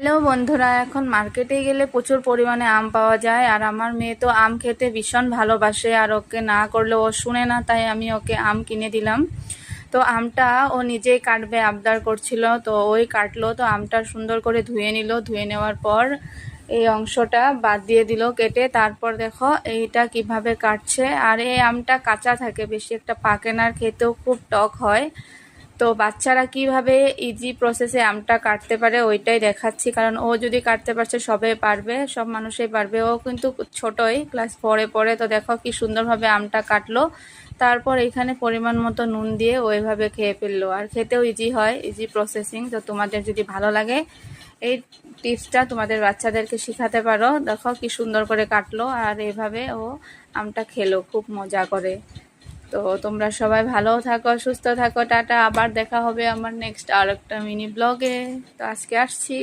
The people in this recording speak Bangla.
হ্যালো বন্ধুরা, এখন মার্কেটে গেলে প্রচুর পরিমাণে আম পাওয়া যায়। আর আমার মেয়ে তো আম খেতে ভীষণ ভালোবাসে, আর ওকে না করলে ও শুনে না, তাই আমি ওকে আম কিনে দিলাম। তো আমটা ও নিজেই কাটবে আবদার করছিল, তো ওই কাটলো। তো আমটা সুন্দর করে ধুয়ে নিল, ধুয়ে নেওয়ার পর এই অংশটা বাদ দিয়ে দিল কেটে। তারপর দেখো এইটা কিভাবে কাটছে। আর এই আমটা কাঁচা থাকে, বেশি একটা পাকে না, খেতেও খুব টক হয়। তো বাচ্চারা কিভাবে ইজি প্রসেসে আমটা কাটতে পারে ওইটাই দেখাচ্ছি, কারণ ও যদি কাটতে পারছে সবাই পারবে, সব মানুষই পারবে। ও কিন্তু ছোটই, ক্লাস 4-এ পড়ে। তো দেখো কি সুন্দরভাবে আমটা কাটলো। তারপর এখানে পরিমাণ মতো নুন দিয়ে ওইভাবে খেয়ে ফেললো। আর খেতেও ইজি হয়, ইজি প্রসেসিং। তো তোমাদের যদি ভালো লাগে এই টিপসটা তোমাদের বাচ্চাদেরকে শেখাতে পারো। দেখো কি সুন্দর করে কাটলো, আর এইভাবে ও আমটা খেলো খুব মজা করে। তো তোমরা সবাই ভালো থাকো, সুস্থ থাকো, টাটা। আবার দেখা হবে আমার নেক্সট আর একটা মিনি ব্লগে। তো আজকে আসছি।